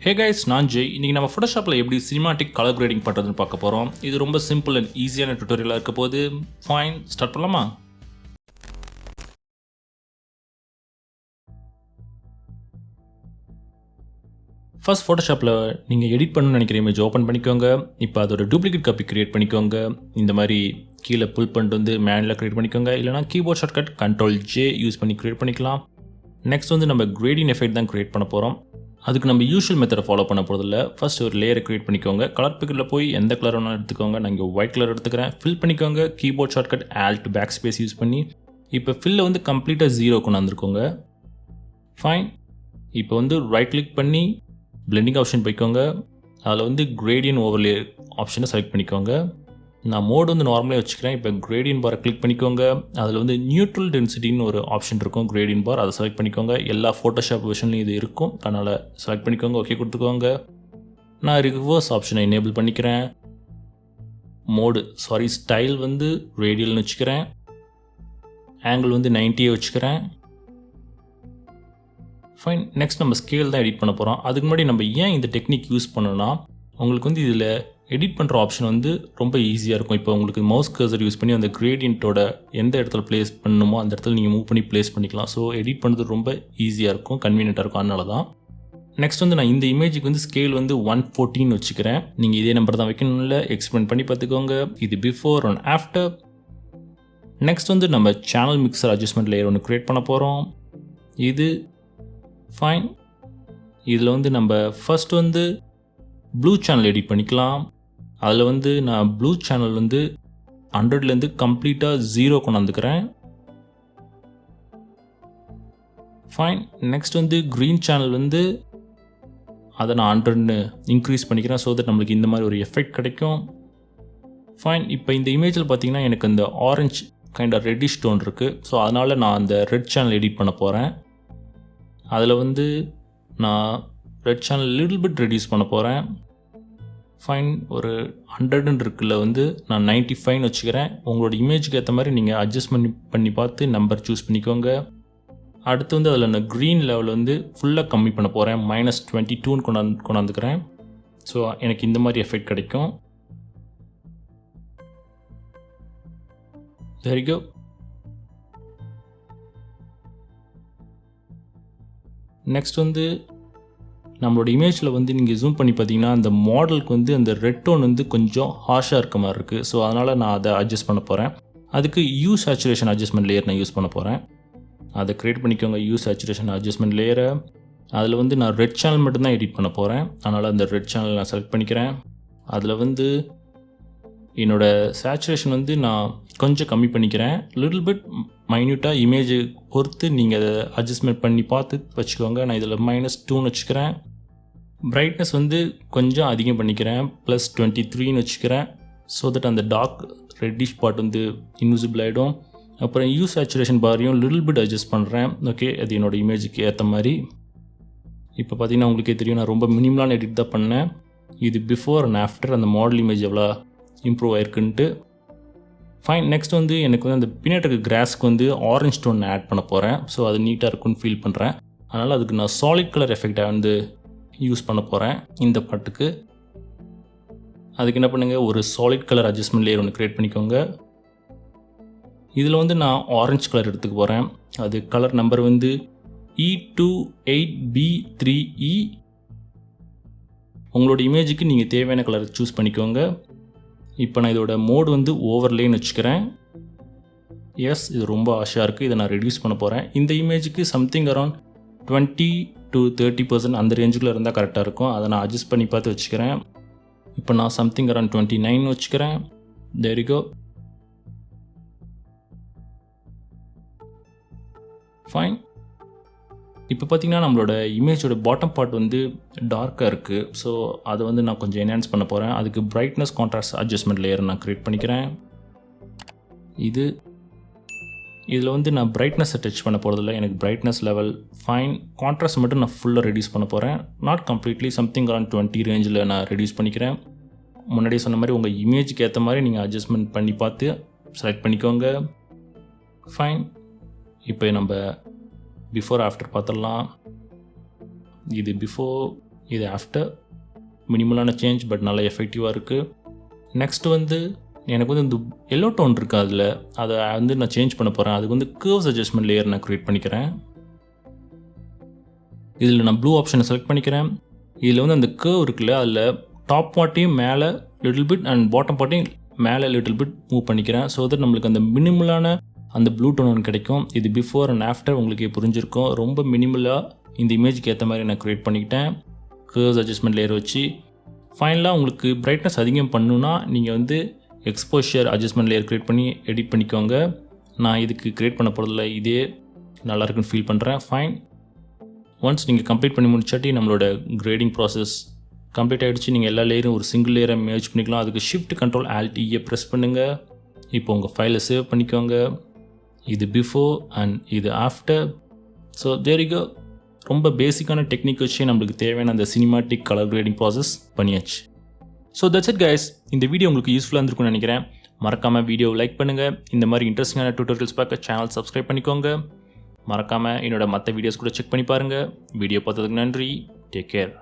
Hey guys, நான் ஜெய். இன்றைக்கி நம்ம ஃபோட்டோஷாப்பில் எப்படி சினிமாட்டிக் கலர் கிரேடிங் பண்ணுறதுன்னு பார்க்க போகிறோம். இது ரொம்ப சிம்பிள் அண்ட் ஈஸியான டுட்டோரியலாக இருக்க போது. ஃபைன், ஸ்டார்ட் பண்ணலாமா? ஃபர்ஸ்ட் ஃபோட்டோஷாப்பில் நீங்கள் எடிட் பண்ணணும்னு நினைக்கிற இமேஜ் ஓப்பன் பண்ணிக்கோங்க. இப்போ அதோட டூப்ளிகேட் காப்பி க்ரியேட் பண்ணிக்கோங்க. இந்த மாதிரி கீழே புல் பண்ணிட்டு வந்து மேனுவலாக க்ரியேட் பண்ணிக்கோங்க. இல்லைனா கீபோர்ட் ஷார்ட்கட் Ctrl+J யூஸ் பண்ணி க்ரியேட் பண்ணிக்கலாம். நெக்ஸ்ட் வந்து நம்ம கிரேடிங் எஃபெக்ட் தான் க்ரியேட் பண்ண போகிறோம். அதுக்கு நம்ம யூஷுவல் மெத்தடை ஃபாலோ பண்ண போகிறதில்ல. ஃபர்ஸ்ட் ஒரு லேயரை க்ரியேட் பண்ணிக்கோங்க. கலர் பிக்கரில் போய் எந்த கலர் வேணாலும் எடுத்துக்கோங்க. நான் இங்கே ஒயிட் கலர் எடுத்துக்கிறேன். ஃபில் பண்ணிக்கோங்க. Keyboard shortcut Alt Backspace use பண்ணி. இப்போ ஃபில்லை வந்து கம்ப்ளீட்டாக 0 கொண்டு வந்துருக்கோங்க. ஃபைன். இப்போ வந்து ரைட் கிளிக் பண்ணி பிளெண்டிங் ஆப்ஷன் போய்க்கோங்க. அதில் வந்து கிரேடியன் ஓவர்லே ஆப்ஷனை செலக்ட் பண்ணிக்கோங்க. நான் மோடு வந்து நார்மலாக வச்சுக்கிறேன். இப்போ கிரேடியன் பாரை கிளிக் பண்ணிக்கோங்க. அதில் வந்து நியூட்ரல் டென்சிட்டின்னு ஒரு ஆப்ஷன் இருக்கும், கிரேடியன் பார். அதை செலக்ட் பண்ணிக்கோங்க. எல்லா ஃபோட்டோஷாப் வெர்ஷன்லையும் இது இருக்கும், அதனால் செலக்ட் பண்ணிக்கோங்க. ஓகே கொடுத்துக்கோங்க. நான் ரிவர்ஸ் ஆப்ஷனை எனேபிள் பண்ணிக்கிறேன். ஸ்டைல் வந்து ரேடியல்னு வச்சுக்கிறேன். ஆங்கிள் வந்து 90 வச்சுக்கிறேன். ஃபைன். நெக்ஸ்ட் நம்ம ஸ்கேல் தான் எடிட் பண்ண போகிறோம். அதுக்கு முன்னாடி நம்ம ஏன் இந்த டெக்னிக் யூஸ் பண்ணோன்னா, உங்களுக்கு வந்து இதில் எடிட் பண்ணுற ஆப்ஷன் வந்து ரொம்ப ஈஸியாக இருக்கும். இப்போ உங்களுக்கு மவுஸ் கர்சர் யூஸ் பண்ணி அந்த கிரேடியண்ட்டோட எந்த இடத்துல ப்ளேஸ் பண்ணணுமோ அந்த இடத்துல நீங்கள் மூவ் பண்ணி ப்ளேஸ் பண்ணிக்கலாம். ஸோ எடிட் பண்ணுறது ரொம்ப ஈஸியாக இருக்கும், கன்வீனியண்ட்டாக இருக்கும். அதனால தான். நெக்ஸ்ட் வந்து நான் இந்த இமேஜுக்கு வந்து ஸ்கேல் வந்து 114 வச்சுக்கிறேன். நீங்கள் இதே நம்பர் தான் வைக்கணும், இல்லை எக்ஸ்பெண்ட் பண்ணி பார்த்துக்கோங்க. இது பிஃபோர் அண்ட் ஆஃப்டர். நெக்ஸ்ட் வந்து நம்ம சேனல் மிக்சர் அட்ஜஸ்ட்மெண்ட் லேயர் ஒன்று க்ரியேட் பண்ண போகிறோம். இது ஃபைன். இதில் வந்து நம்ம ஃபர்ஸ்ட் வந்து ப்ளூ சேனல் எடிட் பண்ணிக்கலாம். அதில் வந்து நான் ப்ளூ சேனல் வந்து 100லேருந்து கம்ப்ளீட்டாக 0 கொண்டு வந்துக்கிறேன். ஃபைன். நெக்ஸ்ட் வந்து க்ரீன் சேனல் வந்து அதை நான் 100ன்னு இன்க்ரீஸ் பண்ணிக்கிறேன். ஸோ தட் நம்மளுக்கு இந்த மாதிரி ஒரு எஃபெக்ட் கிடைக்கும். ஃபைன். இப்போ இந்த இமேஜில் பார்த்தீங்கன்னா எனக்கு இந்த orange kind of reddish tone இருக்குது. ஸோ அதனால் நான் அந்த ரெட் சேனல் எடிட் பண்ண போகிறேன். அதில் வந்து நான் red channel little bit reduce பண்ண போகிறேன். ஃபைன். ஒரு 100 இருக்குல்ல வந்து நான் 95 வச்சுக்கிறேன். உங்களோட இமேஜுக்கு ஏற்ற மாதிரி நீங்கள் அட்ஜஸ்ட் பண்ணி பார்த்து நம்பர் சூஸ் பண்ணிக்கோங்க. அடுத்து வந்து அதில் நான் க்ரீன் லெவல் வந்து ஃபுல்லாக கம்மி பண்ண போகிறேன். -22 கொண்டாந்துக்கிறேன். ஸோ எனக்கு இந்த மாதிரி எஃபெக்ட் கிடைக்கும். Very good. நெக்ஸ்ட் வந்து நம்மளோட இமேஜில் வந்து நீங்கள் ஜூம் பண்ணி பார்த்தீங்கன்னா அந்த மாடலுக்கு வந்து அந்த ரெட் டோன் வந்து கொஞ்சம் ஹார்ஷாக இருக்க மாதிரி இருக்குது. ஸோ அதனால் நான் அதை அட்ஜஸ்ட் பண்ண போகிறேன். அதுக்கு சேச்சுரேஷன் அட்ஜஸ்ட்மெண்ட் லேயர் நான் யூஸ் பண்ண போகிறேன். அதை க்ரியேட் பண்ணிக்கோங்க. சேச்சுரேஷன் அட்ஜஸ்ட்மெண்ட் லேயரை. அதில் வந்து நான் ரெட் சேனல் மட்டும்தான் எடிட் பண்ண போகிறேன். அதனால் அந்த ரெட் சேனல் நான் செலக்ட் பண்ணிக்கிறேன். அதில் வந்து என்னோடய சேச்சுரேஷன் வந்து நான் கொஞ்சம் கம்மி பண்ணிக்கிறேன். லிட்டில் பிட் மைன்யூட்டாக இமேஜ் பொறுத்து நீங்கள் அதை அட்ஜஸ்ட்மெண்ட் பண்ணி பார்த்து வச்சுக்கோங்க. நான் இதில் -2 வச்சுக்கிறேன். பிரைட்னஸ் வந்து கொஞ்சம் அதிகம் பண்ணிக்கிறேன். +23 வச்சுக்கிறேன். ஸோ தட் அந்த டார்க் ரெட்டிஷ் பார்ட் வந்து இன்விசிபிள் ஆகிடும். அப்புறம் சேச்சுரேஷன் பாரையும் லிட்டில் பிட் அட்ஜஸ்ட் பண்ணுறேன். ஓகே, அது என்னோடய இமேஜுக்கு ஏற்ற மாதிரி. இப்போ பார்த்தீங்கன்னா உங்களுக்கே தெரியும், நான் ரொம்ப மினிமலான எடிட் தான் பண்ணேன். இது பிஃபோர் அண்ட் ஆஃப்டர் அந்த மாடல் இமேஜ் எவ்வளோ இம்ப்ரூவ் ஆயிருக்குன்ட்டு. ஃபைன். நெக்ஸ்ட் வந்து எனக்கு வந்து அந்த பின்னாடி இருக்க கிராஸ்க்கு வந்து ஆரஞ்ச் டோன் ஆட் பண்ண போகிறேன். ஸோ அது நீட்டாக இருக்குன்னு ஃபீல் பண்ணுறேன். அதனால் அதுக்கு நான் சாலிட் கலர் எஃபெக்டை வந்து யூஸ் பண்ண போகிறேன் இந்த பாட்டுக்கு. அதுக்கு என்ன பண்ணுங்கள், ஒரு சாலிட் கலர் அட்ஜஸ்ட்மெண்ட் லேயர் ஒன்று க்ரியேட் பண்ணிக்கோங்க. இதில் வந்து நான் ஆரஞ்சு கலர் எடுத்துக்க போகிறேன். அது கலர் நம்பர் வந்து E28B3E. உங்களோட இமேஜுக்கு நீங்கள் தேவையான கலர் சூஸ் பண்ணிக்கோங்க. இப்போ நான் இதோட மோடு வந்து ஓவர்லேன்னு வச்சுக்கிறேன். எஸ், இது ரொம்ப ஆஷாக இருக்குது. இதை நான் ரெடியூஸ் பண்ண போகிறேன். இந்த இமேஜுக்கு சம்திங் அரௌண்ட் 20 to 30% அந்த ரேஞ்சுக்குள்ளே இருந்தால் கரெக்டாக இருக்கும். அதை நான் அட்ஜஸ்ட் பண்ணி பார்த்து வச்சுக்கிறேன். இப்போ நான் சம்திங் அரௌண்ட் 29 வச்சுக்கிறேன். There you go. ஃபைன். இப்போ பார்த்தீங்கன்னா நம்மளோட இமேஜோட பாட்டம் பார்ட் வந்து டார்க்காக இருக்குது. ஸோ அதை வந்து நான் கொஞ்சம் என்ஹான்ஸ் பண்ண போகிறேன். அதுக்கு பிரைட்னஸ் கான்ட்ராஸ்ட் அட்ஜஸ்ட்மெண்ட் லேயர் நான் க்ரியேட் பண்ணிக்கிறேன். இதில் வந்து நான் பிரைட்னஸை டச் பண்ண போகிறதில்ல. எனக்கு பிரைட்னஸ் லெவல் ஃபைன். கான்ட்ராஸ்ட் மட்டும் நான் ஃபுல்லாக ரெடியூஸ் பண்ண போகிறேன். நாட் கம்ப்ளீட்லி, சம்திங் அரௌண்ட் 20 ரேஞ்சில் நான் ரெடியூஸ் பண்ணிக்கிறேன். முன்னாடியே சொன்ன மாதிரி உங்கள் இமேஜுக்கு ஏற்ற மாதிரி நீங்கள் அட்ஜஸ்ட்மெண்ட் பண்ணி பார்த்து செலக்ட் பண்ணிக்கோங்க. ஃபைன். இப்போ நம்ம பிஃபோர் ஆஃப்டர் பார்த்துடலாம். இது பிஃபோர், இது ஆஃப்டர் மினிமலான சேஞ்ச் பட் நல்லா எஃபெக்டிவாக இருக்குது. நெக்ஸ்ட் வந்து எனக்கு வந்து இந்த எல்லோ டோன் இருக்குது அதில், அதை வந்து நான் சேஞ்ச் பண்ண போகிறேன். அதுக்கு வந்து கர்வ்ஸ் அட்ஜஸ்ட்மெண்ட் லேயர் நான் க்ரியேட் பண்ணிக்கிறேன். இதில் நான் ப்ளூ ஆப்ஷனை செலக்ட் பண்ணிக்கிறேன். இதில் வந்து அந்த கர்வ் இருக்குல்ல, அதில் டாப் பார்ட்டையும் மேலே லிட்டில் பிட் அண்ட் பாட்டம் பார்ட்டையும் மேலே லிட்டில் பிட் மூவ் பண்ணிக்கிறேன். ஸோ தட் நம்மளுக்கு அந்த மினிமலான அந்த ப்ளூ டோன் ஒன்று கிடைக்கும். இது பிஃபோர் அண்ட் ஆஃப்டர் உங்களுக்கு புரிஞ்சிருக்கும். ரொம்ப மினிமலாக இந்த இமேஜுக்கு ஏற்ற மாதிரி நான் க்ரியேட் பண்ணிக்கிட்டேன் கர்வ்ஸ் அட்ஜஸ்ட்மெண்ட் லேயர் வச்சு. ஃபைனலாக உங்களுக்கு பிரைட்னஸ் அதிகம் பண்ணணுன்னா நீங்கள் வந்து எக்ஸ்போஷர் அட்ஜஸ்ட்மெண்ட் லேயர் க்ரியேட் பண்ணி எடிட் பண்ணிக்கோங்க. நான் இதுக்கு க்ரியேட் பண்ண போகிறதில்ல, இதே நல்லாயிருக்குன்னு ஃபீல் பண்ணுறேன். ஃபைன். ஒன்ஸ் நீங்கள் கம்ப்ளீட் பண்ணி முடிச்சாட்டி நம்மளோட கிரேடிங் ப்ராசஸ் கம்ப்ளீட் ஆகிடுச்சு. நீங்கள் எல்லா லேயரும் ஒரு சிங்கிள் லேயரை மேட்ச் பண்ணிக்கலாம். அதுக்கு ஷிஃப்ட் கண்ட்ரோல் ஆல்ட் ஈயை ப்ரெஸ் பண்ணுங்கள். இப்போ உங்கள் ஃபைலை சேவ் பண்ணிக்கோங்க. இது பிஃபோர் அண்ட் இது after. So there you go. ரொம்ப பேசிக்கான டெக்னிக் வச்சு நம்மளுக்கு தேவையான அந்த சினிமாட்டிக் கலர் கிரேடிங் ப்ராசஸ் பண்ணியாச்சு. So that's it guys. இந்த வீடியோ உங்களுக்கு யூஸ்ஃபுல்லாக இருந்திருக்கும்னு நினைக்கிறேன். மறக்காமல் வீடியோவை லைக் பண்ணுங்கள். இந்த மாதிரி இன்ட்ரெஸ்டிங்கான டியூட்டோரியல்ஸ் பார்க்க சேனல் சப்ஸ்கிரைப் பண்ணிக்கோங்க. மறக்காமல் என்னோட மற்ற வீடியோஸ் கூட செக் பண்ணி பாருங்கள். வீடியோ பார்த்ததுக்கு நன்றி. Take care.